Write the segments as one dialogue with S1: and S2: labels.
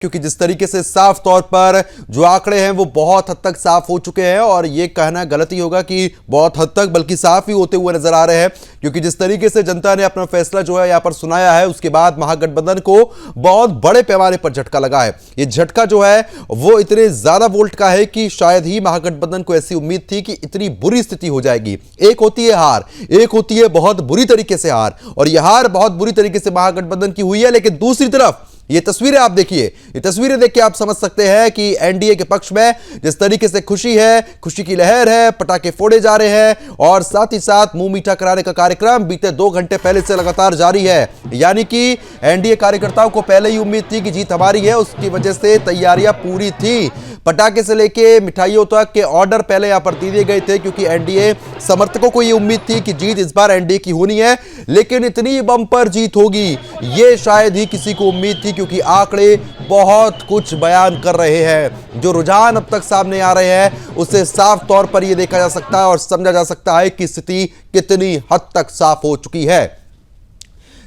S1: क्योंकि जिस तरीके से साफ तौर पर जो आंकड़े हैं वो बहुत हद तक साफ हो चुके हैं, और ये कहना गलती होगा कि बहुत हद तक, बल्कि साफ ही होते हुए नजर आ रहे हैं। क्योंकि जिस तरीके से जनता ने अपना फैसला जो है यहां पर सुनाया है, उसके बाद महागठबंधन को बहुत बड़े पैमाने पर झटका लगा है। ये झटका जो है वो इतने ज्यादा वोल्ट का है कि शायद ही महागठबंधन को ऐसी उम्मीद थी कि इतनी बुरी स्थिति हो जाएगी। एक होती है हार, एक होती है बहुत बुरी तरीके से हार, और यह हार बहुत बुरी तरीके से महागठबंधन की हुई है। लेकिन दूसरी तरफ ये तस्वीरें आप देखिए, ये तस्वीरें देख के आप समझ सकते हैं कि एनडीए के पक्ष में जिस तरीके से खुशी है, खुशी की लहर है, पटाखे फोड़े जा रहे हैं, और साथ ही साथ मुंह मीठा कराने का कार्यक्रम बीते 2 घंटे पहले से लगातार जारी है। यानी कि एनडीए कार्यकर्ताओं को पहले ही उम्मीद थी कि जीत हमारी है, उसकी वजह से तैयारियां पूरी थी। पटाखे से लेके मिठाइयों तक के ऑर्डर पहले यहां पर दे दिए गए थे, क्योंकि एनडीए समर्थकों को यह उम्मीद थी कि जीत इस बार एनडीए की होनी है। लेकिन इतनी बम्पर जीत होगी ये शायद ही किसी को उम्मीद थी, क्योंकि आंकड़े बहुत कुछ बयान कर रहे हैं। जो रुझान अब तक सामने आ रहे हैं उससे साफ तौर पर यह देखा जा सकता है और समझा जा सकता है कि स्थिति कितनी हद तक साफ हो चुकी है।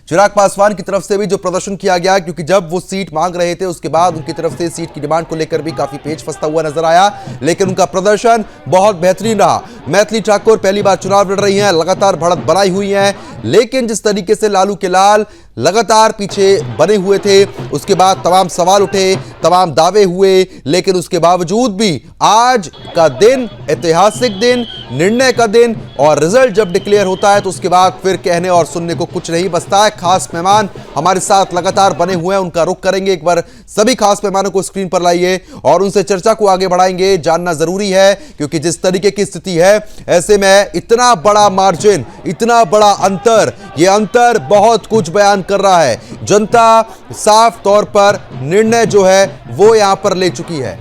S1: चिराग पासवान की तरफ से भी जो प्रदर्शन किया गया, क्योंकि जब वो सीट मांग रहे थे उसके बाद उनकी तरफ से सीट की डिमांड को लेकर भी काफी पेच फंसता हुआ नजर आया, लेकिन उनका प्रदर्शन बहुत बेहतरीन रहा। मैथिली ठाकुर पहली बार चुनाव लड़ रही हैं, लगातार बढ़त बनाई हुई है, लेकिन जिस तरीके से लालू के लाल लगातार पीछे बने हुए थे, उसके बाद तमाम सवाल उठे, तमाम दावे हुए, लेकिन उसके बावजूद भी आज का दिन ऐतिहासिक दिन, निर्णय का दिन, और रिजल्ट जब डिक्लेयर होता है तो उसके बाद फिर कहने और सुनने को कुछ नहीं बचता है। खास मेहमान हमारे साथ लगातार बने हुए हैं, उनका रुख करेंगे। एक बार सभी खास मेहमानों को स्क्रीन पर लाइए और उनसे चर्चा को आगे बढ़ाएंगे। जानना जरूरी है, क्योंकि जिस तरीके की स्थिति है, ऐसे में इतना बड़ा मार्जिन, इतना बड़ा अंतर, ये अंतर बहुत कुछ बयान कर रहा है। जनता साफ तौर पर निर्णय जो है वो यहां पर ले चुकी है।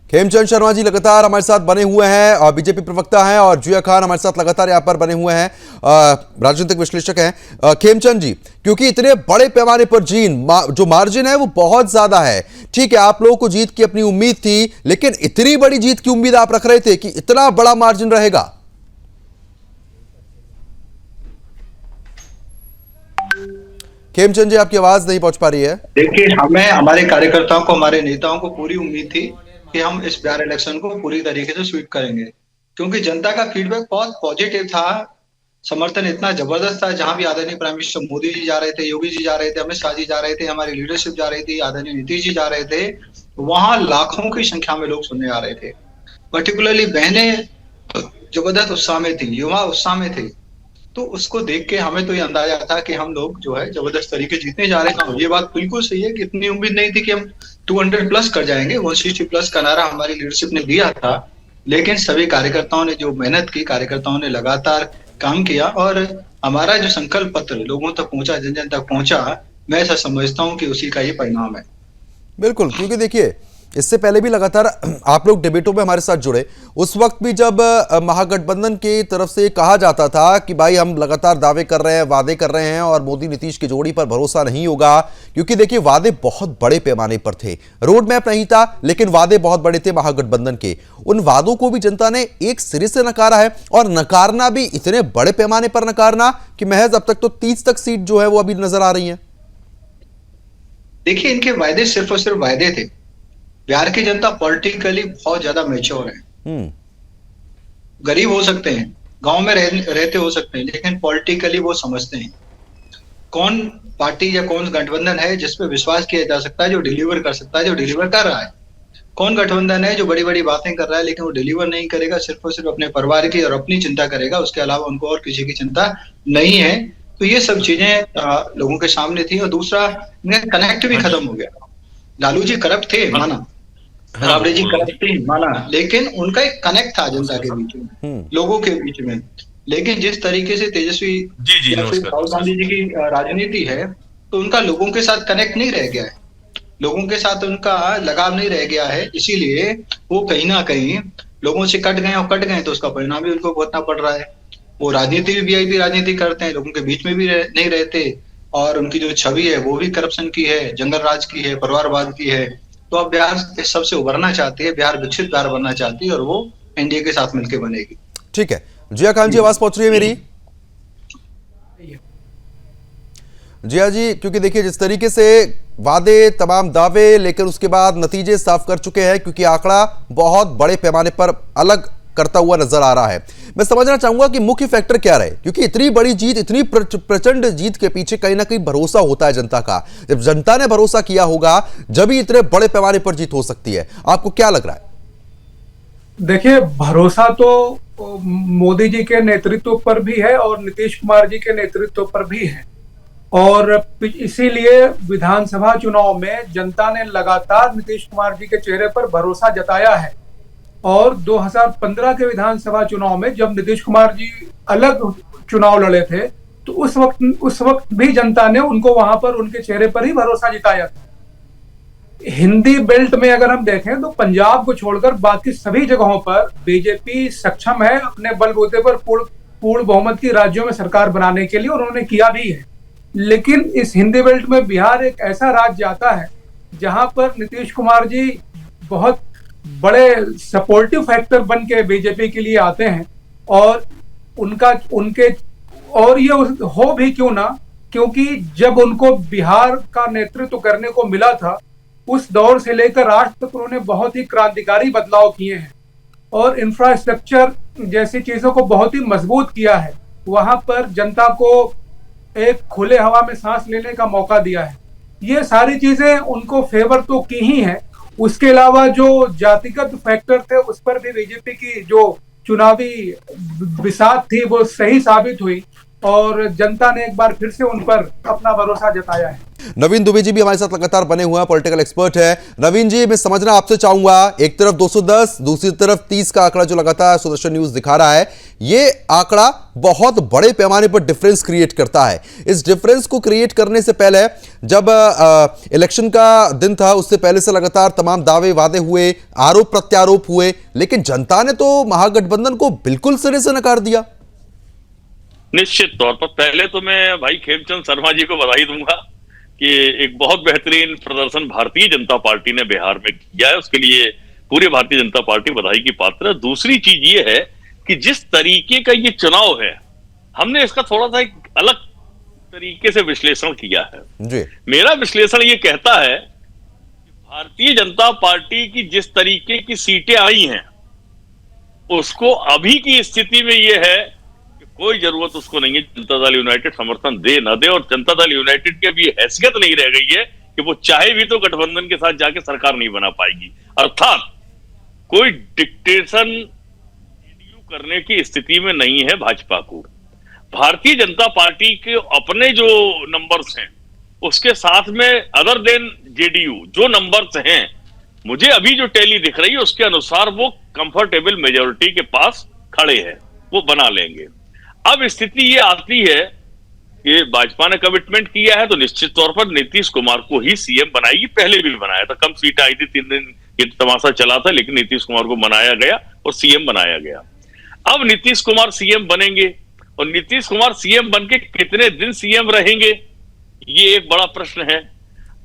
S1: खेमचंद शर्मा जी लगातार हमारे साथ बने हुए हैं और बीजेपी प्रवक्ता हैं, और जुया खान हमारे साथ लगातार यहां पर बने हुए हैं, राजनीतिक विश्लेषक हैं। खेमचंद जी, क्योंकि इतने बड़े पैमाने पर जो मार्जिन है वो बहुत ज्यादा है। ठीक है, आप लोगों को जीत की अपनी उम्मीद थी, लेकिन इतनी बड़ी जीत की उम्मीद आप रख रहे थे कि इतना बड़ा मार्जिन रहेगा? खेमचंद जी, आपकी आवाज नहीं पहुंच पा रही है।
S2: देखिए, हमें, हमारे कार्यकर्ताओं को, हमारे नेताओं को पूरी उम्मीद थी कि हम इस बिहार इलेक्शन को पूरी तरीके से स्वीप करेंगे, क्योंकि जनता का फीडबैक बहुत पॉजिटिव था। समर्थन इतना जबरदस्त था। जहां भी आदरणीय प्राइम मिनिस्टर मोदी जी जा रहे थे, योगी जी जा रहे थे, अमित शाह जी जा रहे थे, हमारी लीडरशिप जा रही थी, आदरणीय नीतीश जी जा रहे थे, वहां लाखों की संख्या में लोग सुनने आ रहे थे। पर्टिकुलरली बहनें जबरदस्त उत्साह में थी, युवा उत्साह में थे। तो उसको देख के हमें तो ये अंदाजा था कि हम लोग जो है जबरदस्त तरीके जीतने जा रहे हैं। ये बात बिल्कुल सही है कि इतनी उम्मीद नहीं थी कि हम 200 प्लस कर जाएंगे। 160 प्लस का नारा हमारी लीडरशिप ने दिया था, लेकिन सभी कार्यकर्ताओं ने जो मेहनत की, कार्यकर्ताओं ने लगातार काम किया, और हमारा जो संकल्प पत्र लोगों तक पहुंचा, जन जन तक पहुंचा, मैं ऐसा समझता हूं कि उसी का ही परिणाम है।
S1: बिल्कुल, क्योंकि देखिए, इससे पहले भी लगातार आप लोग डिबेटों में हमारे साथ जुड़े, उस वक्त भी जब महागठबंधन की तरफ से कहा जाता था कि भाई हम लगातार दावे कर रहे हैं, वादे कर रहे हैं, और मोदी नीतीश की जोड़ी पर भरोसा नहीं होगा, क्योंकि देखिए वादे बहुत बड़े पैमाने पर थे, रोड मैप नहीं था, लेकिन वादे बहुत बड़े थे महागठबंधन के। उन वादों को भी जनता ने एक सिरे से नकारा है, और नकारना भी इतने बड़े पैमाने पर नकारना कि महज अब तक तो 30 तक सीट जो है वो अभी नजर आ रही है।
S2: देखिए, इनके वायदे सिर्फ और सिर्फ वायदे थे। बिहार की जनता पॉलिटिकली बहुत ज्यादा मैच्योर है। गरीब हो सकते हैं, गांव में रहते हो सकते हैं, लेकिन पॉलिटिकली वो समझते हैं कौन पार्टी या कौन गठबंधन है जिस पे विश्वास किया जा सकता है, जो डिलीवर कर सकता है, जो डिलीवर कर रहा है। कौन गठबंधन है जो बड़ी बड़ी बातें कर रहा है लेकिन वो डिलीवर नहीं करेगा, सिर्फ और सिर्फ अपने परिवार की और अपनी चिंता करेगा, उसके अलावा उनको और किसी की चिंता नहीं है। तो ये सब चीजें लोगों के सामने थी। और दूसरा, कनेक्ट भी खत्म हो गया। लालू जी करप्ट थे, माना, राबड़ी जी करप्ट थे, माना, लेकिन उनका एक कनेक्ट था जनता के बीच में, लोगों के बीच में। लेकिन जिस तरीके से तेजस्वी या फिर राहुल गांधी जी की राजनीति है, तो उनका लोगों के साथ कनेक्ट नहीं रह गया है, लोगों के साथ उनका लगाव नहीं रह गया है। इसीलिए वो कहीं ना कहीं लोगों से कट गए, और कट गए तो उसका परिणाम भी उनको भुगतना पड़ रहा है। वो राजनीति भी वीआईपी राजनीति करते हैं, लोगों के बीच में भी नहीं रहते, और उनकी जो छवि है वो भी करप्शन की है, जंगल राज की है, परिवारवाद की है। तो अब बिहार इस सबसे उभरना चाहती है, बिहार विकसित बिहार बनना चाहती है, और वो एनडीए के साथ मिलकर बनेगी।
S1: ठीक है, जिया खान जी, आवाज पहुंच रही है मेरी? जी हाँ जी, क्योंकि देखिए जिस तरीके से वादे, तमाम दावे, लेकिन उसके बाद नतीजे साफ कर चुके हैं, क्योंकि आंकड़ा बहुत बड़े पैमाने पर अलग करता हुआ नजर आ रहा है। मैं समझना चाहूंगा कि मुख्य फैक्टर क्या रहे, क्योंकि इतनी बड़ी जीत, इतनी प्रचंड जीत के पीछे कहीं ना कहीं भरोसा होता है जनता का। जब जनता ने भरोसा किया होगा, जब ही इतने बड़े पैमाने पर जीत हो सकती है। आपको क्या लग रहा है?
S3: देखिए, भरोसा तो मोदी जी के नेतृत्व पर भी है और नीतीश कुमार जी के नेतृत्व पर भी है, और इसीलिए विधानसभा चुनाव में जनता ने लगातार नीतीश कुमार जी के चेहरे पर भरोसा जताया है। और 2015 के विधानसभा चुनाव में जब नीतीश कुमार जी अलग चुनाव लड़े थे, तो उस वक्त भी जनता ने उनको वहां पर उनके चेहरे पर ही भरोसा जताया था। हिंदी बेल्ट में अगर हम देखें तो पंजाब को छोड़कर बाकी सभी जगहों पर बीजेपी सक्षम है अपने बलबूते पर पूर्ण बहुमत की राज्यों में सरकार बनाने के लिए, और उन्होंने किया भी है। लेकिन इस हिंदी बेल्ट में बिहार एक ऐसा राज्य आता है जहां पर नीतीश कुमार जी बहुत बड़े सपोर्टिव फैक्टर बन के बीजेपी के लिए आते हैं, और ये हो भी क्यों ना, क्योंकि जब उनको बिहार का नेतृत्व करने को मिला था, उस दौर से लेकर आज तक उन्होंने बहुत ही क्रांतिकारी बदलाव किए हैं और इंफ्रास्ट्रक्चर जैसी चीजों को बहुत ही मजबूत किया है। वहां पर जनता को एक खुले हवा में सांस लेने का मौका दिया है। ये सारी चीजें उनको फेवर तो की ही हैं। उसके अलावा जो जातिगत फैक्टर थे, उस पर भी बीजेपी की जो चुनावी बिसात थी वो सही साबित हुई, और जनता ने एक बार फिर से उन पर अपना भरोसा जताया है।
S1: नवीन दुबे जी भी हमारे साथ लगातार बने हुए हैं, पॉलिटिकल एक्सपर्ट है। नवीन जी, मैं समझना आपसे चाहूंगा, एक तरफ 210, दूसरी तरफ 30 का आंकड़ा जो लगातार सुदर्शन न्यूज दिखा रहा है, ये आंकड़ा बहुत बड़े पैमाने पर डिफरेंस क्रिएट करता है। इस डिफरेंस को क्रिएट करने से पहले, जब इलेक्शन का दिन था, उससे पहले से लगातार तमाम दावे वादे हुए, आरोप प्रत्यारोप हुए, लेकिन जनता ने तो महागठबंधन को बिल्कुल सिरे से नकार दिया।
S4: निश्चित तौर पर पहले तो मैं भाई खेमचंद शर्मा जी को बधाई दूंगा कि एक बहुत बेहतरीन प्रदर्शन भारतीय जनता पार्टी ने बिहार में किया है, उसके लिए पूरी भारतीय जनता पार्टी बधाई की पात्र है। दूसरी चीज ये है कि जिस तरीके का ये चुनाव है, हमने इसका थोड़ा सा एक अलग तरीके से विश्लेषण किया है
S1: जी।
S4: मेरा विश्लेषण ये कहता है कि भारतीय जनता पार्टी की जिस तरीके की सीटें आई हैं, उसको अभी की स्थिति में ये है कोई जरूरत उसको नहीं है जनता दल यूनाइटेड समर्थन दे न दे, और जनता दल यूनाइटेड की अभी हैसियत नहीं रह गई है कि वो चाहे भी तो गठबंधन के साथ जाके सरकार नहीं बना पाएगी। अर्थात कोई डिक्टेशन करने की स्थिति में नहीं है भाजपा को। भारतीय जनता पार्टी के अपने जो नंबर्स हैं, उसके साथ में अदर देन जेडीयू जो नंबर्स हैं, मुझे अभी जो टैली दिख रही है उसके अनुसार वो कंफर्टेबल मेजोरिटी के पास खड़े हैं, वो बना लेंगे। अब स्थिति ये आती है कि भाजपा ने कमिटमेंट किया है तो निश्चित तौर पर नीतीश कुमार को ही सीएम बनाएगी। पहले भी बनाया था, कम सीटें आई थी, 3 दिन ये तमाशा चला था, लेकिन नीतीश कुमार को बनाया गया और सीएम बनाया गया। अब नीतीश कुमार सीएम बनेंगे, और नीतीश कुमार सीएम बन के कितने दिन सीएम रहेंगे, ये एक बड़ा प्रश्न है।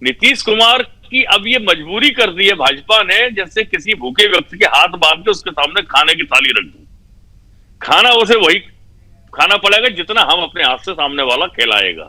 S4: नीतीश कुमार की अब ये मजबूरी कर दी है भाजपा ने, जैसे किसी भूखे व्यक्ति के हाथ बांध के उसके सामने खाने की थाली रख दी, खाना उसे वही खाना पड़ेगा जितना हम अपने हाथ से सामने वाला खिलाएगा।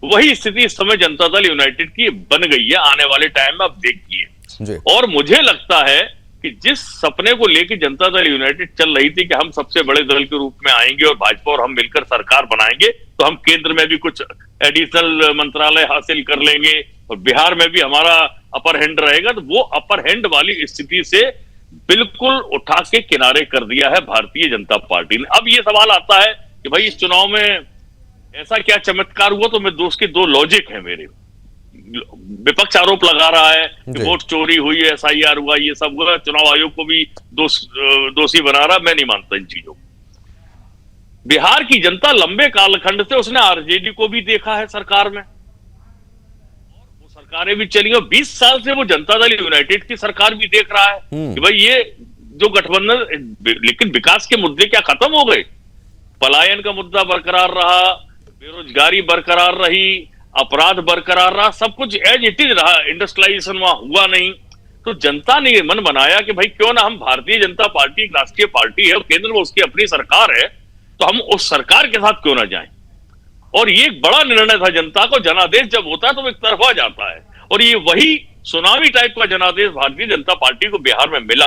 S4: वही स्थिति इस समय जनता दल यूनाइटेड की बन गई है आने वाले टाइम में, आप देखिए। और मुझे लगता है कि जिस सपने को लेकर जनता दल यूनाइटेड चल रही थी कि हम सबसे बड़े दल के रूप में आएंगे और भाजपा और हम मिलकर सरकार बनाएंगे, तो हम केंद्र में भी कुछ एडिशनल मंत्रालय हासिल कर लेंगे और बिहार में भी हमारा अपर हैंड रहेगा, तो वो अपर हैंड वाली स्थिति से बिल्कुल उठा के किनारे कर दिया है भारतीय जनता पार्टी ने। अब ये सवाल आता है कि भाई इस चुनाव में ऐसा क्या चमत्कार हुआ, तो मैं दोस्त की 2 लॉजिक है मेरे। विपक्ष आरोप लगा रहा है कि वोट चोरी हुई है, एसआईआर हुआ, ये सब हुआ, चुनाव आयोग को भी दोषी बना रहा। मैं नहीं मानता इन चीजों को। बिहार की जनता लंबे कालखंड से उसने आरजेडी को भी देखा है सरकार में, और वो सरकारें भी चली, और 20 साल से वो जनता दल यूनाइटेड की सरकार भी देख रहा है कि भाई ये जो गठबंधन, लेकिन विकास के मुद्दे क्या खत्म हो गए? पलायन का मुद्दा बरकरार रहा, बेरोजगारी बरकरार रही, अपराध बरकरार रहा, सब कुछ एज इट इज रहा, इंडस्ट्रियलाइजेशन वहां हुआ नहीं। तो जनता ने मन बनाया कि भाई क्यों ना हम, भारतीय जनता पार्टी एक राष्ट्रीय पार्टी है और केंद्र में उसकी अपनी सरकार है, तो हम उस सरकार के साथ क्यों ना जाएं। और ये एक बड़ा निर्णय था जनता को। जनादेश जब होता है तो वो एक तरफा जाता है, और ये वही सुनामी टाइप का जनादेश भारतीय जनता पार्टी को बिहार में मिला,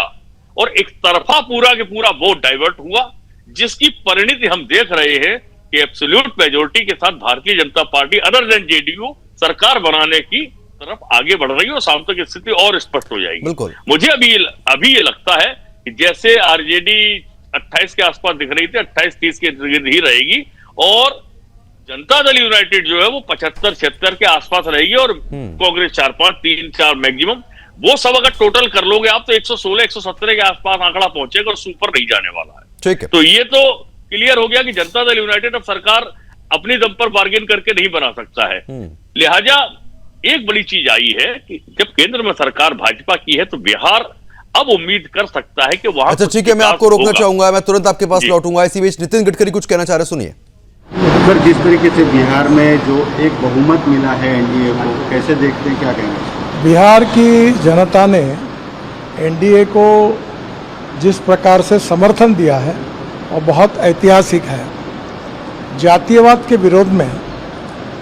S4: और एक तरफा पूरा के पूरा वोट डाइवर्ट हुआ, जिसकी परिणति हम देख रहे हैं कि एब्सोल्यूट मेजोरिटी के साथ Bharatiya Janata party other than JDU सरकार बनाने की तरफ आगे बढ़ रही है, और शाम तक स्थिति और स्पष्ट हो जाएगी। मुझे अभी ये लगता है कि जैसे आरजेडी 28 के आसपास दिख रही थी, 28-30 के गिर्द ही रहेगी, और जनता दल यूनाइटेड जो है वो 75-76 के आसपास रहेगी, और कांग्रेस 4-5, 3-4 मैक्सिमम। वो सब अगर टोटल कर लोगे आप तो 116-117 के आसपास आंकड़ा पहुंचेगा, और सुपर नहीं जाने वाला है। ठीक है, तो ये तो क्लियर हो गया कि जनता दल यूनाइटेड अब सरकार अपनी दम पर बार्गेन करके नहीं बना सकता है। लिहाजा एक बड़ी चीज आई है कि जब केंद्र में सरकार भाजपा की है तो बिहार अब उम्मीद कर सकता है कि वहां।
S1: अच्छा ठीक है, मैं आपको रोकना चाहूंगा, मैं तुरंत आपके पास लौटूंगा। इसी बीच नितिन गडकरी कुछ कहना चाह रहे, सुनिए।
S5: अगर जिस तरीके से बिहार में जो एक बहुमत मिला है एनडीए को, कैसे देखते हैं, क्या कहेंगे?
S6: बिहार की जनता ने एनडीए को जिस प्रकार से समर्थन दिया है वो बहुत ऐतिहासिक है। जातीयवाद के विरोध में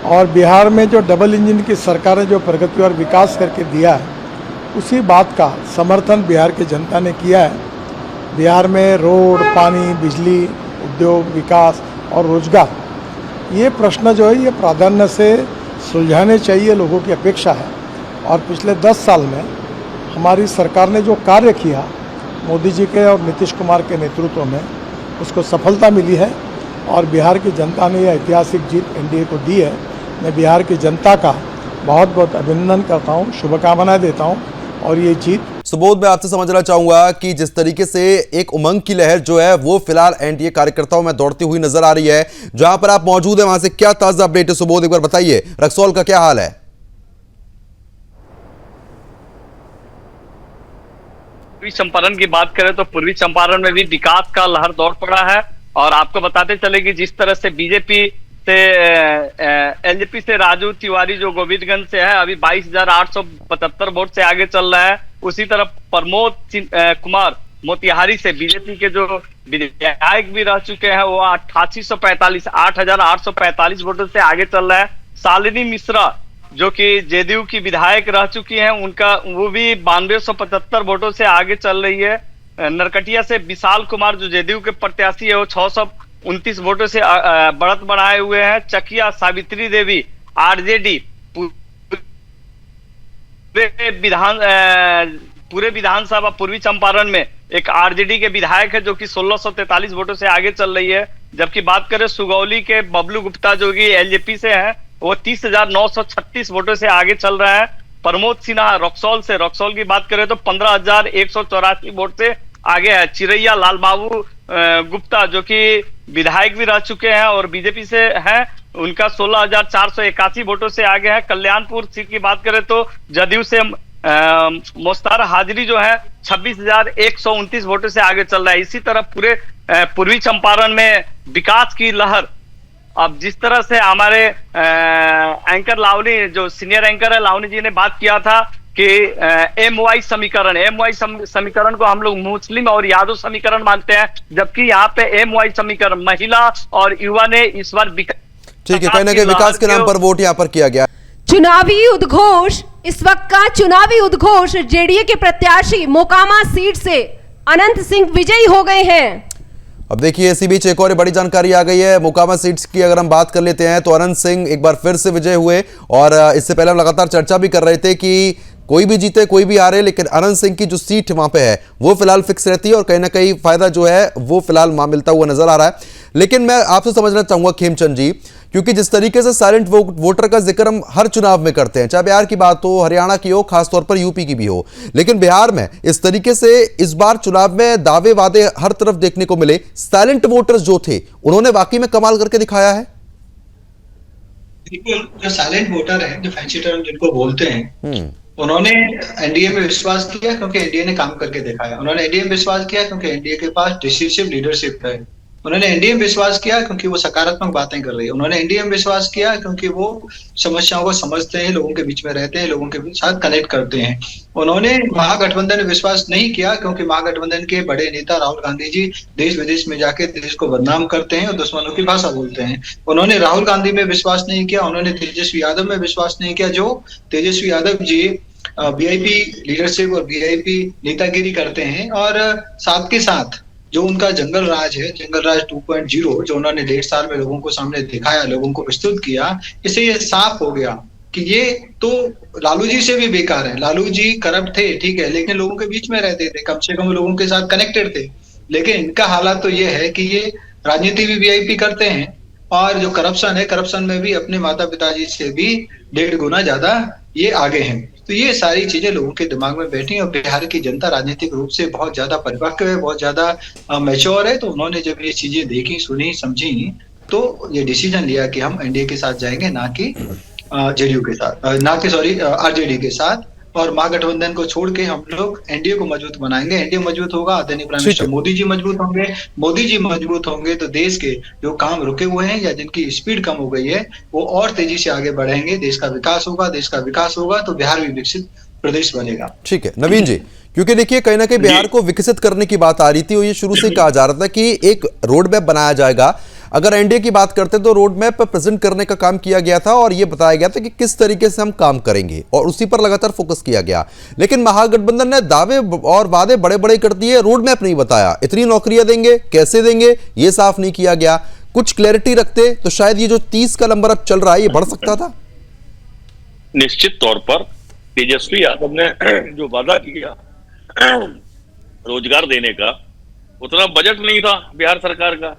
S6: और बिहार में जो डबल इंजन की सरकार ने जो प्रगति और विकास करके दिया है, उसी बात का समर्थन बिहार की जनता ने किया है। बिहार में रोड, पानी, बिजली, उद्योग, विकास और रोजगार, ये प्रश्न जो है ये प्राधान्य से सुलझाने चाहिए, लोगों की अपेक्षा है। और पिछले 10 साल में हमारी सरकार ने जो कार्य किया मोदी जी के और नीतीश कुमार के नेतृत्व में, उसको सफलता मिली है, और बिहार की जनता ने यह ऐतिहासिक जीत एनडीए को दी है। मैं बिहार की जनता का बहुत बहुत अभिनंदन करता हूँ, शुभकामनाएं देता हूँ, और ये जीत।
S1: सुबोध, मैं आपसे समझना चाहूंगा कि जिस तरीके से एक उमंग की लहर जो है वो फिलहाल एनडीए कार्यकर्ताओं में दौड़ती हुई नजर आ रही है, जहां पर आप मौजूद हैं वहां से क्या ताजा अपडेट है सुबोध, एक बार बताइए। रक्सौल का क्या हाल है?
S7: पूर्वी चंपारण की बात करें तो पूर्वी चंपारण में भी विकास का लहर दौड़ पड़ा है, और आपको बताते चले कि जिस तरह से बीजेपी से एलजेपी से राजू तिवारी जो गोविंदगंज से है अभी 22,875 वोट से आगे चल रहा है, उसी तरह प्रमोद कुमार मोतिहारी से बीजेपी के जो विधायक भी रह चुके हैं वो 8,845 वोटों से आगे चल रहा है। शालिनी मिश्रा जो कि जेडीयू की विधायक रह चुकी हैं, उनका वो भी 9275 वोटों से आगे चल रही है। नरकटिया से विशाल कुमार जो जेडीयू के प्रत्याशी है वो 629 वोटों से बढ़त बढ़ाए हुए हैं। चकिया सावित्री देवी आरजेडी पूरे विधानसभा पूर्वी चंपारण में एक आरजेडी के विधायक है जो कि 1643 वोटों से आगे चल रही है। जबकि बात करें सुगौली के बबलू गुप्ता जो कि एलजेपी से हैं, वो 30,936 वोटों से आगे चल रहा है। प्रमोद सिन्हा रक्सौल की बात करें तो 15,184 वोट से आगे है। चिरैया लाल बाबू गुप्ता जो कि विधायक भी रह चुके हैं और बीजेपी से हैं, उनका 16,481 वोटों से आगे है। कल्याणपुर सीट की बात करें तो जदयू से मोस्तार हाजिरी जो है 26,129 वोटों से आगे चल रहा है। इसी तरह पूरे पूर्वी चंपारण में विकास की लहर, अब जिस तरह से हमारे एंकर लावनी जो सीनियर एंकर है लावनी जी ने बात किया था कि एमवाई समीकरण को हम लोग मुस्लिम और यादव समीकरण मानते हैं, जबकि यहाँ पे एमवाई समीकरण महिला और युवा ने इस बार
S1: ठीक है, कहीं ना कहीं विकास के नाम पर वोट यहाँ पर किया गया।
S8: चुनावी उद्घोष, इस वक्त का चुनावी उद्घोष, जेडीए के प्रत्याशी मोकामा सीट से अनंत सिंह विजयी हो गए हैं।
S1: अब देखिए इसी बीच एक और बड़ी जानकारी आ गई है। मोकामा सीट्स की अगर हम बात कर लेते हैं तो अनंत सिंह एक बार फिर से विजय हुए, और इससे पहले हम लगातार चर्चा भी कर रहे थे कि कोई भी जीते कोई भी हारे, लेकिन अनंत सिंह की जो सीट वहां पे है वो फिलहाल फिक्स रहती है, और कहीं ना कहीं फायदा जो है वो फिलहाल वहां मिलता हुआ नजर आ रहा है। लेकिन मैं आपसे समझना चाहूंगा खेमचंद जी, क्योंकि जिस तरीके से साइलेंट वोटर का जिक्र हम हर चुनाव में करते हैं, चाहे बिहार की बात हो, हरियाणा की हो, खासतौर पर यूपी की भी हो, लेकिन बिहार में इस तरीके से इस बार चुनाव में दावे वादे हर तरफ देखने को मिले। साइलेंट वोटर्स जो थे उन्होंने वाकई में कमाल करके दिखाया है।
S2: बिल्कुल, जो साइलेंट वोटर है, जो फैंसी टर्म जिनको बोलते हैं, उन्होंने एनडीए में विश्वास किया क्योंकि एनडीए ने काम करके दिखाया। उन्होंने एनडीए में विश्वास किया क्योंकि एनडीए के पास डिसिसिव लीडरशिप है। उन्होंने एनडीए में विश्वास किया क्योंकि वो सकारात्मक बातें कर रही है। उन्होंने एनडीए में विश्वास किया क्योंकि वो समस्याओं को समझते हैं, लोगों के बीच में रहते हैं, लोगों के साथ कनेक्ट करते हैं। उन्होंने महागठबंधन में विश्वास नहीं किया क्योंकि महागठबंधन के बड़े नेता राहुल गांधी जी देश विदेश में जाके देश को बदनाम करते हैं और दुश्मनों की भाषा बोलते हैं। उन्होंने राहुल गांधी में विश्वास नहीं किया, उन्होंने तेजस्वी यादव में विश्वास नहीं किया। जो तेजस्वी यादव जी वीआईपी लीडरशिप और वीआईपी नेतागिरी करते हैं, और साथ के साथ जो उनका जंगल राज है, जंगल राज 2.0, जो उन्होंने 1.5 साल में लोगों को सामने दिखाया, लोगों को प्रस्तुत किया, इससे ये साफ हो गया कि ये तो लालू जी से भी बेकार है। लालू जी करप्ट थे, ठीक है, लेकिन लोगों के बीच में रहते थे, कम से कम लोगों के साथ कनेक्टेड थे। लेकिन इनका हालात तो ये है कि ये राजनीति भी वीआईपी करते हैं, और जो करप्शन है, करप्शन में भी अपने माता पिताजी से भी 1.5 गुना ज्यादा ये आगे हैं। तो ये सारी चीजें लोगों के दिमाग में बैठी, और बिहार की जनता राजनीतिक रूप से बहुत ज्यादा परिपक्व है, बहुत ज्यादा मैच्योर है। तो उन्होंने जब ये चीजें देखी, सुनी, समझी, तो ये डिसीजन लिया कि हम एनडीए के साथ जाएंगे, ना कि जेडीयू के साथ, ना कि सॉरी आरजेडी के साथ। और महागठबंधन को छोड़ के हम लोग एनडीए को मजबूत बनाएंगे। एनडीए मजबूत होगा, आदरणीय प्राइम मिनिस्टर मोदी जी मजबूत होंगे। मोदी जी मजबूत होंगे तो देश के जो काम रुके हुए हैं या जिनकी स्पीड कम हो गई है, वो और तेजी से आगे बढ़ेंगे। देश का विकास होगा, देश का विकास होगा तो बिहार भी विकसित प्रदेश बनेगा।
S1: ठीक है नवीन जी, क्योंकि देखिए कहीं ना कहीं बिहार को विकसित करने की बात आ रही थी और ये शुरू से कहा जा रहा था कि एक रोड मैप बनाया जाएगा। अगर एनडीए की बात करते तो रोड मैप प्रेजेंट करने का काम किया गया था और ये बताया गया था कि किस तरीके से हम काम करेंगे, और उसी पर लगातार फोकस किया गया। लेकिन महागठबंधन ने दावे और वादे बड़े बड़े कर दिए, रोड मैप नहीं बताया। इतनी नौकरियां देंगे, कैसे देंगे, ये साफ नहीं किया गया। कुछ क्लैरिटी रखते तो शायद ये जो 30 का नंबर अब चल रहा है ये बढ़ सकता था।
S4: निश्चित तौर पर तेजस्वी यादव ने जो वादा किया रोजगार देने का, उतना बजट नहीं था बिहार सरकार का।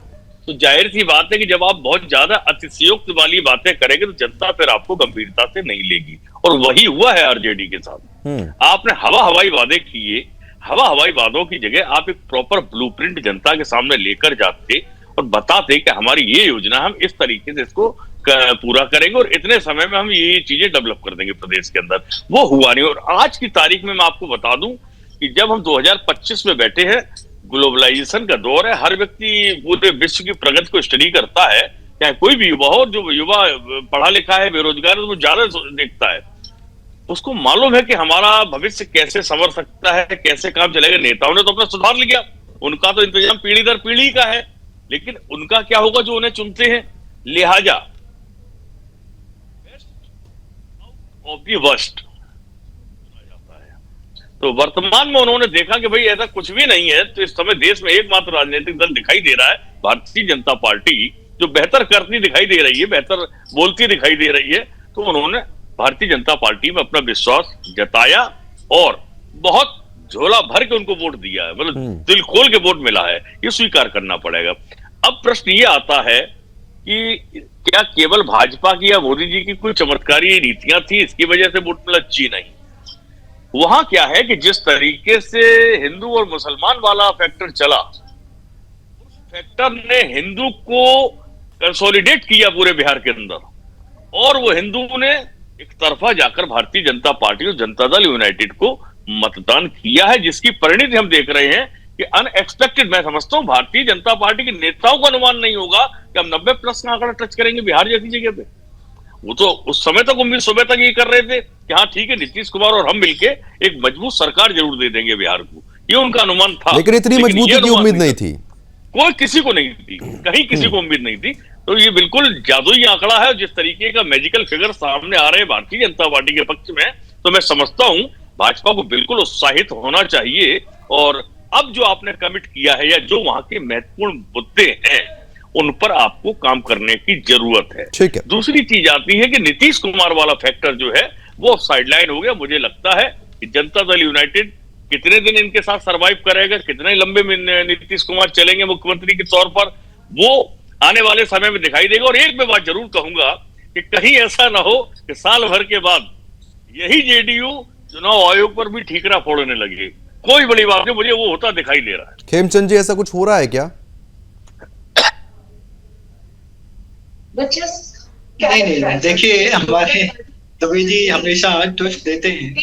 S4: तो जाहिर सी बात है कि जब आप बहुत ज्यादा अतिशयोक्ति वाली बातें करेंगे तो जनता फिर आपको गंभीरता से नहीं लेगी, और वही हुआ है आरजेडी के साथ। आपने हवाई वादे किए, हवाई वादों की जगह आप एक प्रॉपर ब्लूप्रिंट जनता के सामने लेकर जाते और बताते कि हमारी ये योजना, हम इस तरीके से इसको पूरा करेंगे और इतने समय में हम ये चीजें डेवलप कर देंगे प्रदेश के अंदर। वो हुआ नहीं। और आज की तारीख में मैं आपको बता दूं कि जब हम 2025 में बैठे हैं, ग्लोबलाइजेशन का दौर है, हर व्यक्ति पूरे विश्व की प्रगति को स्टडी करता है, चाहे कोई भी युवा हो। जो युवा पढ़ा लिखा है, बेरोजगार है, वो ज्यादा देखता है। उसको मालूम है कि हमारा भविष्य कैसे संवर सकता है, कैसे काम चलेगा। नेताओं ने तो अपना सुधार लिया, उनका तो इंतजाम पीढ़ी दर पीढ़ी का है, लेकिन उनका क्या होगा जो उन्हें चुनते हैं। लिहाजा ऑफ द वर्स्ट। तो वर्तमान में उन्होंने देखा कि भाई ऐसा कुछ भी नहीं है, तो इस समय देश में एकमात्र राजनीतिक दल दिखाई दे रहा है भारतीय जनता पार्टी, जो बेहतर करती दिखाई दे रही है, बेहतर बोलती दिखाई दे रही है। तो उन्होंने भारतीय जनता पार्टी में अपना विश्वास जताया और बहुत झोला भर के उनको वोट दिया है, मतलब दिल खोल के वोट मिला है, ये स्वीकार करना पड़ेगा। अब प्रश्न ये आता है कि क्या केवल भाजपा की या मोदी जी की कोई चमत्कारी नीतियां थी इसकी वजह से वोट मिला? जी नहीं। वहां क्या है कि जिस तरीके से हिंदू और मुसलमान वाला फैक्टर चला, उस फैक्टर ने हिंदू को कंसोलिडेट किया पूरे बिहार के अंदर, और वो हिंदू ने एक तरफा जाकर भारतीय जनता पार्टी और जनता दल यूनाइटेड को मतदान किया है, जिसकी परिणति हम देख रहे हैं कि अनएक्सपेक्टेड। मैं समझता हूं भारतीय जनता पार्टी के नेताओं का अनुमान नहीं होगा कि हम 90+ का आंकड़ा टच करेंगे बिहार जैसी जगह पे। वो तो उस समय तक उम्मीद सुबह तक ये कर रहे थे कि हाँ ठीक है, नीतीश कुमार और हम मिलके एक मजबूत सरकार जरूर दे देंगे बिहार को, ये उनका अनुमान था।
S1: लेकिन इतनी मजबूती की उम्मीद नहीं थी,
S4: कोई किसी को नहीं थी, कहीं किसी को उम्मीद नहीं थी। तो ये बिल्कुल जादुई आंकड़ा है, जिस तरीके का मैजिकल फिगर सामने आ रहे हैं भारतीय जनता पार्टी के पक्ष में, तो मैं समझता हूं भाजपा को बिल्कुल उत्साहित होना चाहिए। और अब जो आपने कमिट किया है या जो वहां के महत्वपूर्ण मुद्दे हैं, उन पर आपको काम करने की जरूरत है।
S1: ठीक है।
S4: दूसरी चीज आती है कि नीतीश कुमार वाला फैक्टर जो है वो साइडलाइन हो गया। मुझे लगता है कि जनता दल यूनाइटेड कितने दिन इनके साथ सरवाइव करेगा, कितने लंबे में नीतीश कुमार चलेंगे मुख्यमंत्री के तौर पर, वो आने वाले समय में दिखाई देगा। और एक मैं बात जरूर कहूंगा कि कहीं ऐसा ना हो कि साल भर के बाद यही जेडीयू चुनाव आयोग पर भी ठीकरा फोड़ने लगे। कोई बड़ी बात नहीं, मुझे वो होता दिखाई दे रहा है।
S1: खेमचंद जी, ऐसा कुछ हो रहा है क्या?
S2: नहीं, देखिए हमारे दवे जी हमेशा ट्विस्ट देते हैं।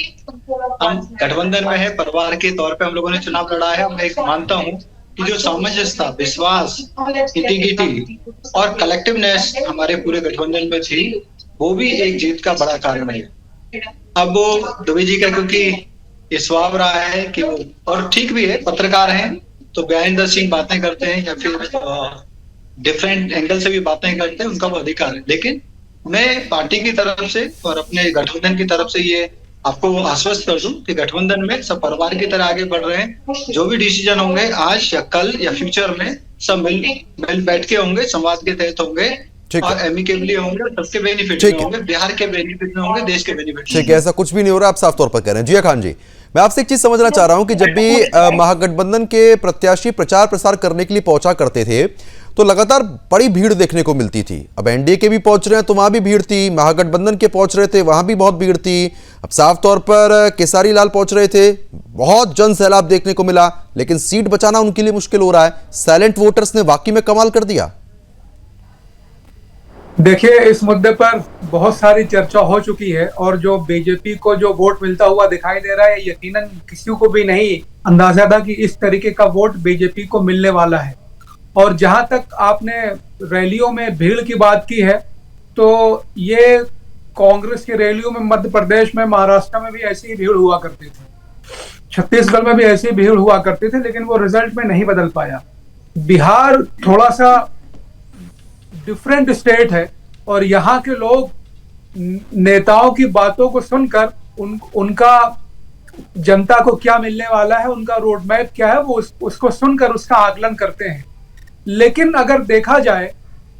S2: हम गठबंधन में है, परिवार के तौर पे हम लोगों ने चुनाव लड़ा है। मैं एक मानता हूँ कि जो सामंजस्यता, विश्वास, इंटीग्रिटी और कलेक्टिवनेस हमारे पूरे गठबंधन में थी, वो भी एक जीत का बड़ा कारण है। अब वो दुबे जी का क्योंकि ये स्वभाव रहा है कि वो, और ठीक भी है, पत्रकार हैं तो बिहाइंड द सीन बातें करते हैं या फिर डिफरेंट एंगल से भी बातें करते हैं, उनका वो अधिकार है। लेकिन मैं पार्टी की तरफ से और अपने गठबंधन की तरफ से ये आपको आश्वस्त कर दूं कि गठबंधन में सब परिवार की तरह आगे बढ़ रहे हैं। जो भी डिसीजन होंगे आज या कल या फ्यूचर में, सब मिल बैठ के होंगे, संवाद के तहत होंगे और एमिकेबली होंगे, सबके बेनिफिट में होंगे, बिहार के बेनिफिट में होंगे, देश के बेनिफिट में।
S1: ठीक है, ऐसा कुछ भी नहीं हो रहा, आप साफ तौर पर कह रहे हैं। जिया खान जी, मैं आपसे एक चीज समझना चाह रहा हूं कि जब भी महागठबंधन के प्रत्याशी प्रचार प्रसार करने के लिए पहुंचा करते थे तो लगातार बड़ी भीड़ देखने को मिलती थी। अब एनडीए के भी पहुंच रहे हैं तो वहां भी भीड़ थी, महागठबंधन के पहुंच रहे थे वहां भी बहुत भीड़ थी। अब साफ तौर पर केसारी लाल पहुंच रहे थे, बहुत जन सैलाब देखने को मिला, लेकिन सीट बचाना उनके लिए मुश्किल हो रहा है। साइलेंट वोटर्स ने वाकई में कमाल कर दिया।
S3: देखिए, इस मुद्दे पर बहुत सारी चर्चा हो चुकी है और जो बीजेपी को जो वोट मिलता हुआ दिखाई दे रहा है, यकीनन किसी को भी नहीं अंदाजा था कि इस तरीके का वोट बीजेपी को मिलने वाला है। और जहां तक आपने रैलियों में भीड़ की बात की है, तो ये कांग्रेस की रैलियों में मध्य प्रदेश में, महाराष्ट्र में भी ऐसी ही भीड़ हुआ करती थी, छत्तीसगढ़ में भी ऐसी भीड़ हुआ करती थी, लेकिन वो रिजल्ट में नहीं बदल पाया। बिहार थोड़ा सा डिफरेंट स्टेट है और यहाँ के लोग नेताओं की बातों को सुनकर उनका जनता को क्या मिलने वाला है, उनका रोड मैप क्या है, वो उसको सुनकर उसका आकलन करते हैं। लेकिन अगर देखा जाए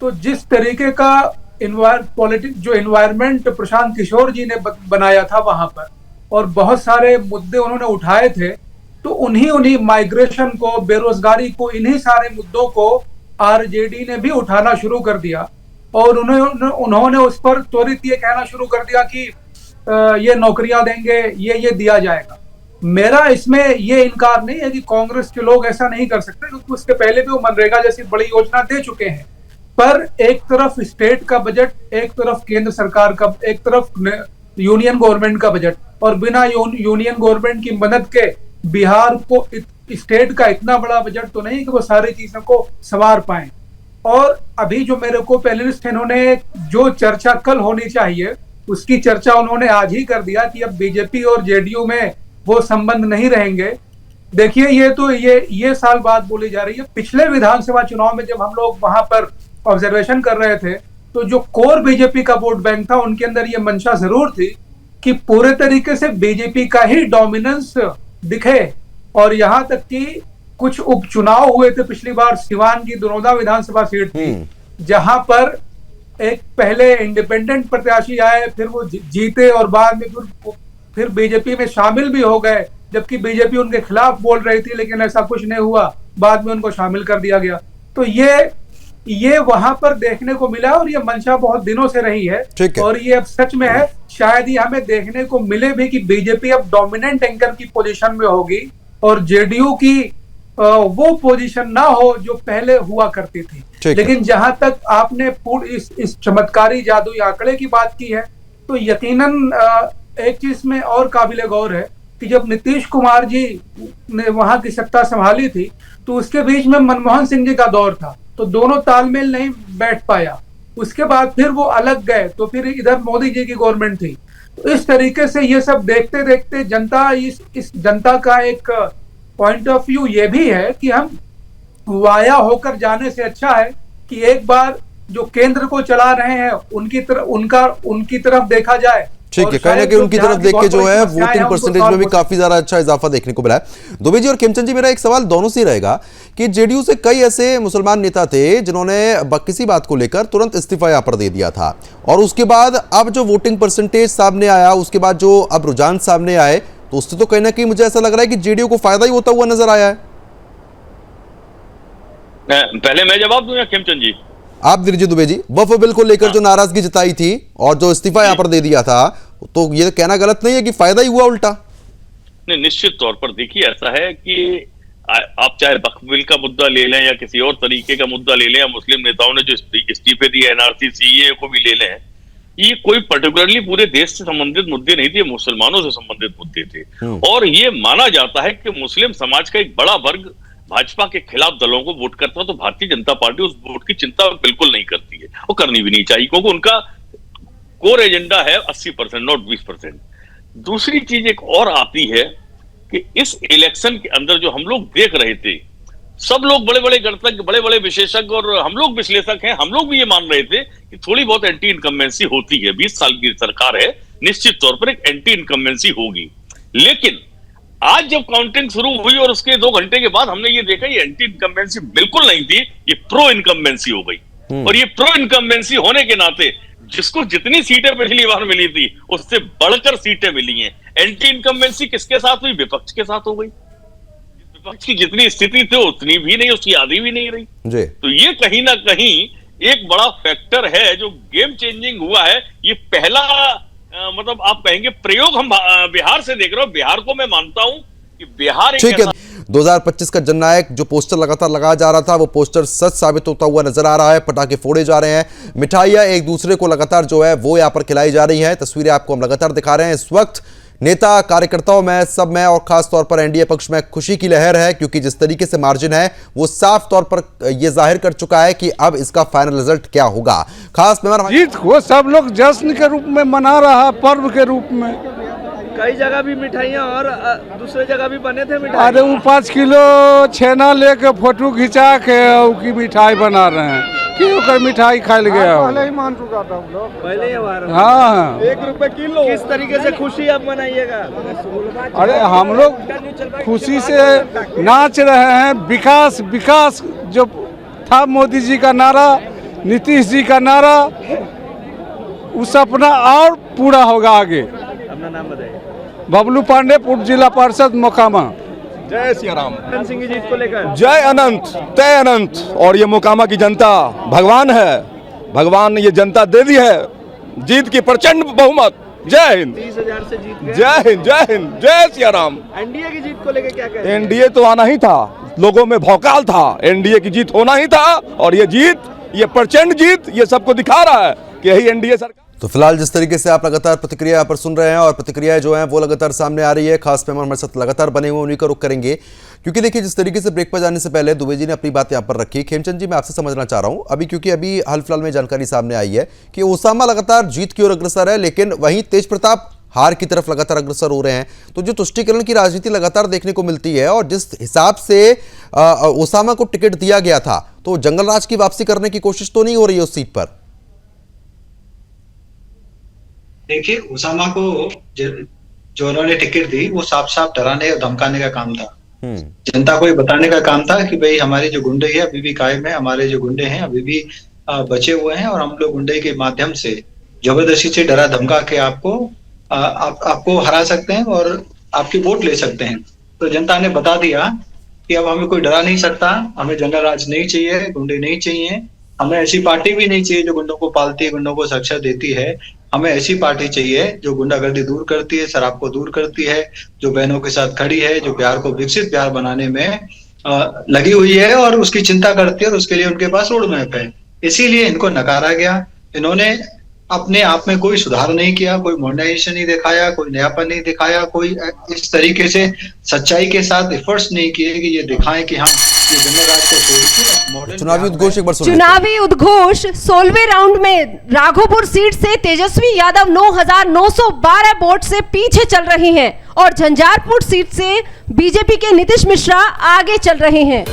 S3: तो जिस तरीके का जो एनवायरमेंट प्रशांत किशोर जी ने बनाया था वहां पर, और बहुत सारे मुद्दे उन्होंने उठाए थे, तो उन्हीं माइग्रेशन को, बेरोजगारी को, इन्हीं सारे मुद्दों को आरजेडी ने भी उठाना शुरू कर दिया और उन्होंने उस पर त्वरित ये कहना शुरू कर दिया कि ये नौकरियां देंगे, ये दिया जाएगा। मेरा इसमें ये इनकार नहीं है कि कांग्रेस के लोग ऐसा नहीं कर सकते, क्योंकि उसके पहले भी वो मनरेगा जैसी बड़ी योजना दे चुके हैं। पर एक तरफ स्टेट का बजट, एक तरफ केंद्र सरकार का, एक तरफ यूनियन गवर्नमेंट का बजट, और बिना यूनियन गवर्नमेंट की मदद के बिहार को स्टेट का इतना बड़ा बजट तो नहीं कि वो सारी चीजों को संवार पाए। और अभी जो मेरे को पैनलिस्ट, इन्होंने जो चर्चा कल होनी चाहिए उसकी चर्चा उन्होंने आज ही कर दिया कि अब बीजेपी और जेडीयू में वो संबंध नहीं रहेंगे। देखिए, ये साल बाद बोली जा रही है। पिछले विधानसभा चुनाव में जब हम लोग वहां पर ऑब्जर्वेशन कर रहे थे तो जो कोर बीजेपी का वोट बैंक था, उनके अंदर ये मंशा जरूर थी कि पूरे तरीके से बीजेपी का ही डोमिनेंस दिखे। और यहाँ तक कि कुछ उपचुनाव हुए थे पिछली बार, सिवान की दुरौदा विधानसभा सीट थी, जहां पर एक पहले इंडिपेंडेंट प्रत्याशी आए, फिर वो जीते और बाद में फिर बीजेपी में शामिल भी हो गए, जबकि बीजेपी उनके खिलाफ बोल रही थी, लेकिन ऐसा कुछ नहीं हुआ, बाद में उनको शामिल कर दिया गया। तो ये वहां पर देखने को मिला और ये मंशा बहुत दिनों से रही है और ये अब सच में है। शायद ये हमें देखने को मिले भी कि बीजेपी अब डोमिनेंट एंकर की पोजीशन में होगी और जेडीयू की वो पोजीशन ना हो जो पहले हुआ करती थी। लेकिन जहां तक आपने इस चमत्कारी जादुई आंकड़े की बात की है, तो यकीनन एक चीज में और काबिले गौर है कि जब नीतीश कुमार जी ने वहां की सत्ता संभाली थी तो उसके बीच में मनमोहन सिंह जी का दौर था, तो दोनों तालमेल नहीं बैठ पाया। उसके बाद फिर वो अलग गए, तो फिर इधर मोदी जी की गवर्नमेंट थी। तो इस तरीके से ये सब देखते देखते जनता, इस जनता का एक पॉइंट ऑफ व्यू ये भी है कि हम वाया होकर जाने से अच्छा है कि एक बार जो केंद्र को चला रहे हैं उनकी तरफ देखा जाए।
S1: ठीक है, कहना कि उनकी तरफ देख के जो है वोटिंग परसेंटेज में भी काफी ज्यादा अच्छा इजाफा देखने को मिला है। दुबे जी और खेमचंद जी, मेरा एक सवाल दोनों से रहेगा कि जेडीयू से कई ऐसे मुसलमान नेता थे जिन्होंने किसी बात को लेकर तुरंत इस्तीफा यहाँ पर दे दिया था, और उसके बाद अब जो वोटिंग परसेंटेज सामने आया, उसके बाद जो अब रुझान सामने आए, तो उससे तो कहीं ना कहीं मुझे ऐसा लग रहा है कि जेडीयू को फायदा ही होता हुआ नजर आया है।
S4: पहले मैं जवाब दूं या खेमचंद जी?
S1: आप दीजिए दुबे जी। वक्फ बिल को लेकर जो नाराजगी जताई थी और जो इस्तीफा यहाँ पर दे दिया था, तो ये कहना गलत नहीं है कि फायदा ही हुआ उल्टा?
S4: नहीं, निश्चित तौर पर देखिए, ऐसा है कि आप चाहे वक्फ बिल का मुद्दा ले लें या किसी और तरीके का मुद्दा ले लें, या मुस्लिम नेताओं ने जो इस्तीफे दिए, एनआरसी सीए को भी ले लें, ये कोई पर्टिकुलरली पूरे देश से संबंधित मुद्दे नहीं थे, मुसलमानों से संबंधित मुद्दे थे। और ये माना जाता है कि मुस्लिम समाज का एक बड़ा वर्ग भाजपा के खिलाफ दलों को वोट करता है, तो भारतीय जनता पार्टी उस वोट की चिंता बिल्कुल नहीं करती है, वो करनी भी नहीं चाहिए, क्योंकि उनका कोर एजेंडा है 80%, नॉट 20%। दूसरी चीज एक और आती है कि इस इलेक्शन के अंदर जो हम लोग देख रहे थे, सब लोग बड़े बड़े गणतज्ञ, बड़े बड़े विशेषज्ञ और हम लोग विश्लेषक हैं, हम लोग भी ये मान रहे थे कि थोड़ी बहुत एंटी इनकम्बेंसी होती है, 20 साल की सरकार है, निश्चित तौर पर एक एंटी इनकम्बेंसी होगी। लेकिन आज जब काउंटिंग शुरू हुई और उसके 2 घंटे के बाद हमने ये देखा ये एंटी इनकम्बेंसी बिल्कुल नहीं थी, ये प्रो इनकम्बेंसी हो गई। और ये प्रो इनकम्बेंसी होने के नाते जिसको जितनी सीटें पिछली बार मिली थी उससे बढ़कर सीटें मिली हैं। एंटी इनकम्बेंसी किसके साथ हुई? विपक्ष के साथ हो गई। विपक्ष की जितनी स्थिति थी उतनी भी नहीं, उसकी आधी भी नहीं रही जी। तो ये कहीं ना कहीं एक बड़ा फैक्टर है जो गेम चेंजिंग हुआ है। ये पहला मतलब आप कहेंगे प्रयोग हम बिहार से देख रहे हो। बिहार को मैं मानता हूं कि बिहार
S1: ठीक है। 2025 का जननायक जो पोस्टर लगातार लगाया जा रहा था वो पोस्टर सच साबित होता हुआ नजर आ रहा है। पटाखे फोड़े जा रहे हैं, मिठाइयां एक दूसरे को लगातार जो है वो यहाँ पर खिलाई जा रही हैं। तस्वीरें आपको हम लगातार दिखा रहे हैं। इस वक्त नेता कार्यकर्ताओं में, सब में और खास तौर पर एनडीए पक्ष में खुशी की लहर है, क्योंकि जिस तरीके से मार्जिन है वो साफ तौर पर यह जाहिर कर चुका है कि अब इसका फाइनल रिजल्ट क्या होगा। खास मेहमान
S6: जीत को सब लोग जश्न के रूप में मना रहा, पर्व के रूप में।
S9: कई जगह भी मिठाइयाँ और दूसरे जगह भी बने थे मिठाई।
S6: अरे वो 5 किलो छेना लेके फोटो खिंचा के की मिठाई बना रहे हैं कि ओकर मिठाई खाइल गया।
S9: पहले ही मान चुका था हम लोग, पहले ही हमारा।
S6: हाँ,
S9: 1 रुपए किलो। किस तरीके से खुशी अब मनाइएगा?
S6: अरे हम लोग खुशी से नाच रहे हैं। विकास विकास जो था मोदी जी का नारा, नीतीश जी का नारा, वो सपना और पूरा होगा आगे।
S9: अपना नाम बताइए।
S6: बबलू पांडे, पूर्व जिला पार्षद मोकामा।
S5: जय सिया राम।
S9: अनंत सिंह की जीत को लेकर
S5: जय अनंत तय अनंत। और ये मोकामा की जनता भगवान है, भगवान ने ये जनता दे दी है जीत की प्रचंड बहुमत। जय हिंद।
S9: 30,000 से जीत गए।
S5: जय हिंद, जय हिंद, जय सिया राम।
S9: एनडीए की जीत को लेकर क्या कहते हैं?
S5: एनडीए तो आना ही था, लोगों में भौकाल था, एनडीए की जीत होना ही था। और ये जीत, ये प्रचंड जीत, ये सबको दिखा रहा है कि यही एनडीए सरकार।
S1: तो फिलहाल जिस तरीके से आप लगातार प्रतिक्रिया यहाँ पर सुन रहे हैं और प्रतिक्रियाएं जो हैं वो लगातार सामने आ रही है, खास मेहमान हमारे साथ लगातार बने हुए, उन्हीं का रुख करेंगे। क्योंकि देखिए जिस तरीके से ब्रेक पर जाने से पहले दुबे जी ने अपनी बात यहाँ पर रखी। खेमचंद जी, मैं आपसे समझना चाह रहा हूँ अभी, क्योंकि अभी हाल फिलहाल में जानकारी सामने आई है कि ओसामा लगातार जीत की ओर अग्रसर है, लेकिन वहीं तेज प्रताप हार की तरफ लगातार अग्रसर हो रहे हैं। तो जो तुष्टीकरण की राजनीति लगातार देखने को मिलती है और जिस हिसाब से ओसामा को टिकट दिया गया था, तो जंगल राज की वापसी करने की कोशिश तो नहीं हो रही है उस सीट पर?
S2: देखिए, ओसामा को जो उन्होंने टिकट दी वो साफ साफ डराने और धमकाने का काम था। जनता को ये बताने का काम था कि भाई हमारी जो गुंडे है अभी भी कायम है, हमारे जो गुंडे हैं अभी भी बचे हुए हैं और हम लोग गुंडे के माध्यम से जबरदस्ती से डरा धमका के आपको हरा सकते हैं और आपकी वोट ले सकते हैं। तो जनता ने बता दिया कि अब हमें कोई डरा नहीं सकता, हमें जंगल राज नहीं चाहिए, गुंडे नहीं चाहिए, हमें ऐसी पार्टी भी नहीं चाहिए जो गुंडों को पालती है, गुंडों को सुरक्षा देती है। हमें ऐसी पार्टी चाहिए जो गुंडागर्दी दूर करती है, शराब को दूर करती है, जो बहनों के साथ खड़ी है, जो बिहार को विकसित बिहार बनाने में लगी हुई है और उसकी चिंता करती है और उसके लिए उनके पास रोड मैप है। इसीलिए इनको नकारा गया। इन्होंने अपने आप में कोई सुधार नहीं किया, कोई मॉडर्नाइजेशन नहीं दिखाया, कोई नयापन नहीं दिखाया, कोई इस तरीके से सच्चाई के साथ एफर्ट्स नहीं किए कि ये दिखाएं कि हम ये जंगल राज को छोड़।
S1: चुनावी उद्घोष एक बार सुनिए।
S8: चुनावी उद्घोष 16वें राउंड में राघोपुर सीट से तेजस्वी यादव 9,912 वोट से पीछे चल रही हैं और झंझारपुर सीट से बीजेपी के नीतीश मिश्रा आगे चल रहे हैं।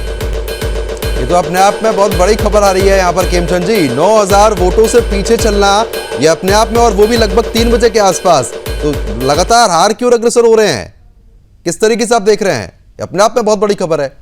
S1: ये तो अपने आप में बहुत बड़ी खबर आ रही है यहाँ पर खेमचंद जी। 9,000 वोटों से पीछे चलना ये अपने आप में, और वो भी लगभग 3 बजे के आसपास, तो लगातार हार की ओर अग्रसर हो रहे हैं। किस तरीके से आप देख रहे हैं? अपने आप में बहुत बड़ी खबर है।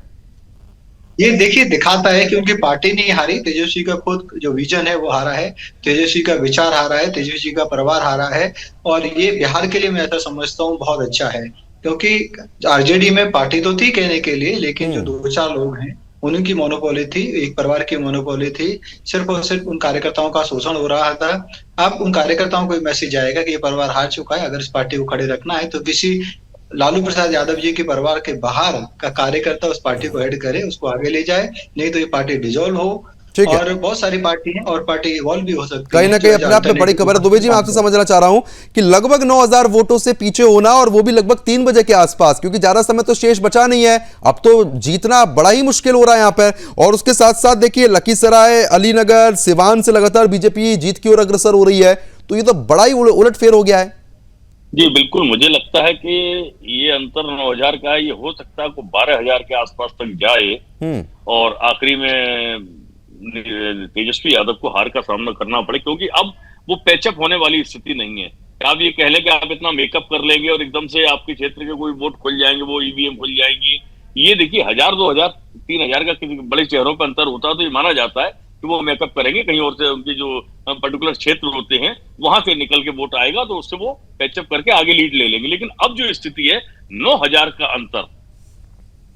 S2: ये देखिए दिखाता है कि उनकी पार्टी नहीं हारी, तेजस्वी का खुद जो विजन है वो हारा है, तेजस्वी का विचार हारा है, तेजस्वी का परिवार हारा है। और ये बिहार के लिए मैं ऐसा समझता हूँ बहुत अच्छा है, क्योंकि आरजेडी में पार्टी तो थी कहने के लिए, लेकिन जो 2-4 लोग हैं उनकी मोनोपोली थी, एक परिवार की मोनोपोली थी। सिर्फ और सिर्फ उन कार्यकर्ताओं का शोषण हो रहा था। अब उन कार्यकर्ताओं को मैसेज आएगा कि ये परिवार हार चुका है, अगर इस पार्टी को खड़े रखना है तो किसी लालू प्रसाद यादव जी के परिवार के बाहर का कार्यकर्ता उस पार्टी को हेड करे, उसको आगे ले जाए, नहीं तो ये पार्टी डिसॉल्व हो।
S1: ठीक है।
S2: और बहुत सारी पार्टी हैं और पार्टी इवॉल्व भी हो सकती है।
S1: कहीं ना कहीं अपने आप में बड़ी खबर है। दुबे जी, मैं आपसे समझना चाह रहा हूं कि लगभग 9000 वोटों से पीछे होना, और वो भी लगभग 3 बजे के आसपास, क्योंकि ज्यादा समय तो शेष बचा नहीं है, अब तो जीतना बड़ा ही मुश्किल हो रहा है यहां पर। और उसके साथ साथ देखिए लखीसराय, अलीनगर, सिवान से लगातार बीजेपी जीत की ओर अग्रसर हो रही है, तो ये तो बड़ा ही उलटफेर हो गया है।
S4: जी बिल्कुल, मुझे लगता है कि ये अंतर 9000 का है, ये हो सकता है को 12000 के आसपास तक जाए और आखिरी में तेजस्वी यादव को हार का सामना करना पड़े, क्योंकि अब वो पैचअप होने वाली स्थिति नहीं है। आप ये कह लें कि आप इतना मेकअप कर लेंगे और एकदम से आपके क्षेत्र के कोई वोट खुल जाएंगे, वो ईवीएम खुल जाएंगी। ये देखिए 1000, 2000, 3000 का किसी बड़े शहरों पर अंतर होता है तो ये माना जाता है कि वो मेकअप करेंगे, कहीं और से उनके जो पर्टिकुलर क्षेत्र होते हैं वहां से निकल के वोट आएगा तो उससे वो पैचअप करके आगे लीड ले लेंगे। लेकिन अब जो स्थिति है 9000 का अंतर,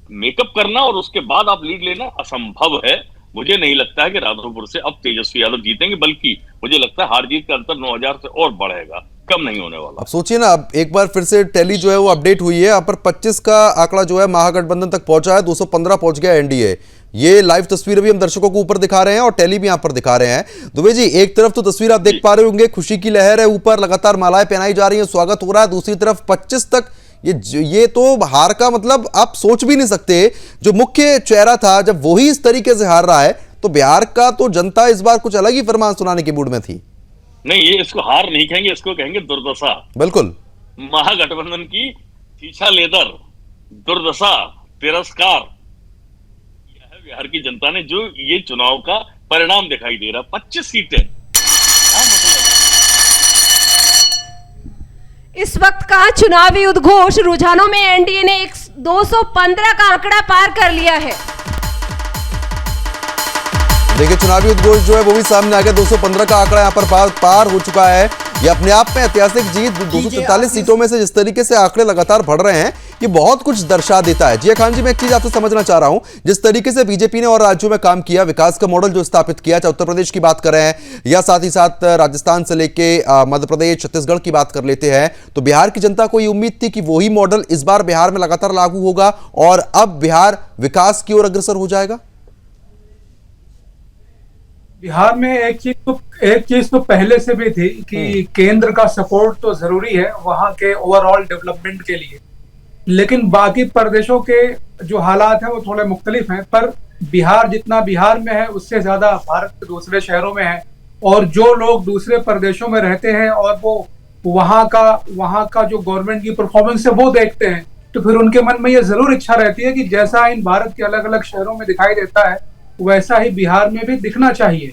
S4: मेकअप करना और उसके बाद आप लीड लेना असंभव है। मुझे नहीं लगता है कि राघोपुर से अब तेजस्वी यादव जीतेंगे, बल्कि मुझे लगता है हार जीत का अंतर 9000 से और बढ़ेगा, कम नहीं होने वाला।
S1: अब सोचिए ना, अब एक बार फिर से टैली जो है वो अपडेट हुई है, यहाँ पर 25 का आंकड़ा जो है महागठबंधन तक पहुंचा है, 215 पहुंच गया एनडीए। ये लाइव तस्वीर भी हम दर्शकों को ऊपर दिखा रहे हैं और टैली भी यहाँ पर दिखा रहे हैं। दुबे जी, एक तरफ तो तस्वीर आप देख पा रहे होंगे, खुशी की लहर है, ऊपर लगातार मालाएं पहनाई जा रही है, स्वागत हो रहा है। दूसरी तरफ 25 तक, ये तो हार का मतलब आप सोच भी नहीं सकते। जो मुख्य चेहरा था, जब वही इस तरीके से हार रहा है तो बिहार का तो जनता इस बार कुछ अलग ही फरमान सुनाने के मूड में थी।
S4: नहीं, ये इसको हार नहीं कहेंगे, इसको कहेंगे दुर्दशा।
S1: बिल्कुल,
S4: महागठबंधन की छीछा लेदर, दुर्दशा, तिरस्कार, यह है बिहार की जनता ने जो ये चुनाव का परिणाम दिखाई दे रहा। 25 सीटें,
S8: इस वक्त का चुनावी उद्घोष रुझानों में एनडीए ने 215 का आंकड़ा पार कर लिया है।
S1: देखिए चुनावी उद्घोष जो है वो भी सामने आ गया, 215 का आंकड़ा यहाँ पर पार हो चुका है। ये अपने आप में ऐतिहासिक जीत, 243 सीटों में से जिस तरीके से आंकड़े लगातार बढ़ रहे हैं, ये बहुत कुछ दर्शा देता है। जिया खान जी, मैं एक चीज आपसे समझना चाह रहा हूं, जिस तरीके से बीजेपी ने और राज्यों में काम किया, विकास का मॉडल जो स्थापित किया, चाहे उत्तर प्रदेश की बात कर रहे हैं या साथ ही साथ राजस्थान से लेके मध्य प्रदेश, छत्तीसगढ़ की बात कर लेते हैं, तो बिहार की जनता को ये उम्मीद थी कि वही मॉडल इस बार बिहार में लगातार लागू होगा और अब बिहार विकास की ओर अग्रसर हो जाएगा।
S3: बिहार में एक चीज तो पहले से भी थी कि केंद्र का सपोर्ट तो जरूरी है वहां के ओवरऑल डेवलपमेंट के लिए, लेकिन बाकी प्रदेशों के जो हालात हैं वो थोड़े मुख्तलिफ हैं। पर बिहार जितना बिहार में है उससे ज्यादा भारत के दूसरे शहरों में है, और जो लोग दूसरे प्रदेशों में रहते हैं और वो वहां का जो गवर्नमेंट की परफॉर्मेंस है वो देखते हैं, तो फिर उनके मन में ये जरूर इच्छा रहती है कि जैसा इन भारत के अलग अलग शहरों में दिखाई देता है वैसा ही बिहार में भी दिखना चाहिए,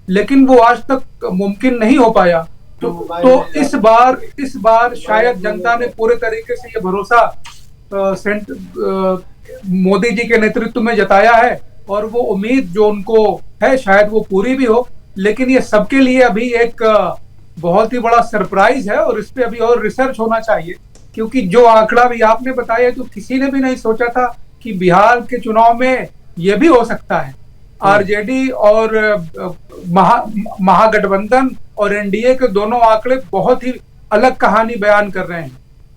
S3: लेकिन वो आज तक मुमकिन नहीं हो पाया। तो इस बार शायद जनता ने पूरे तरीके से ये भरोसा मोदी जी के नेतृत्व में जताया है, और वो उम्मीद जो उनको है शायद वो पूरी भी हो। लेकिन ये सबके लिए अभी एक बहुत ही बड़ा सरप्राइज है और इस पे अभी और रिसर्च होना चाहिए, क्योंकि जो आंकड़ा भी आपने बताया तो किसी ने भी नहीं सोचा था कि बिहार के चुनाव में ये भी हो सकता है। आरजेडी और महागठबंधन और एनडीए के दोनों आंकड़े बहुत ही अलग कहानी बयान कर रहे हैं,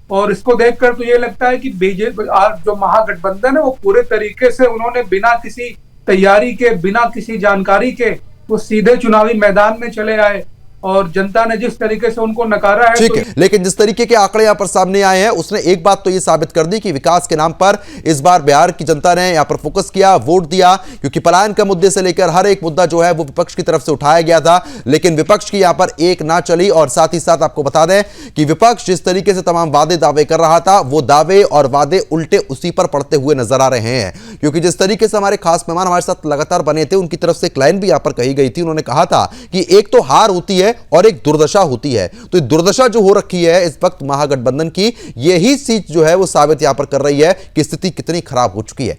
S3: और इसको देखकर तो ये लगता है कि बीजेपी जो महागठबंधन है वो पूरे तरीके से उन्होंने बिना किसी तैयारी के, बिना किसी जानकारी के वो सीधे चुनावी मैदान में चले आए, और जनता ने जिस तरीके से उनको नकारा है।
S1: ठीक है, लेकिन जिस तरीके के आंकड़े यहां पर सामने आए हैं उसने एक बात तो ये साबित कर दी कि विकास के नाम पर इस बार बिहार की जनता ने यहां पर फोकस किया, वोट दिया, क्योंकि पलायन का मुद्दे से लेकर हर एक मुद्दा जो है वो विपक्ष की तरफ से उठाया गया था, लेकिन विपक्ष की यहां पर एक ना चली। और साथ ही साथ आपको बता दें कि विपक्ष जिस तरीके से तमाम वादे दावे कर रहा था, वो दावे और वादे उल्टे उसी पर पड़ते हुए नजर आ रहे हैं, क्योंकि जिस तरीके से हमारे खास मेहमान हमारे साथ लगातार बने थे, उनकी तरफ से एक लाइन भी यहां पर कही गई थी। उन्होंने कहा था कि एक तो हार होती है और एक दुर्दशा होती है, तो दुर्दशा जो हो रखी है इस वक्त महागठबंधन की, यही सीट जो है वो साबित यहां पर कर रही है कि स्थिति कितनी खराब हो चुकी है।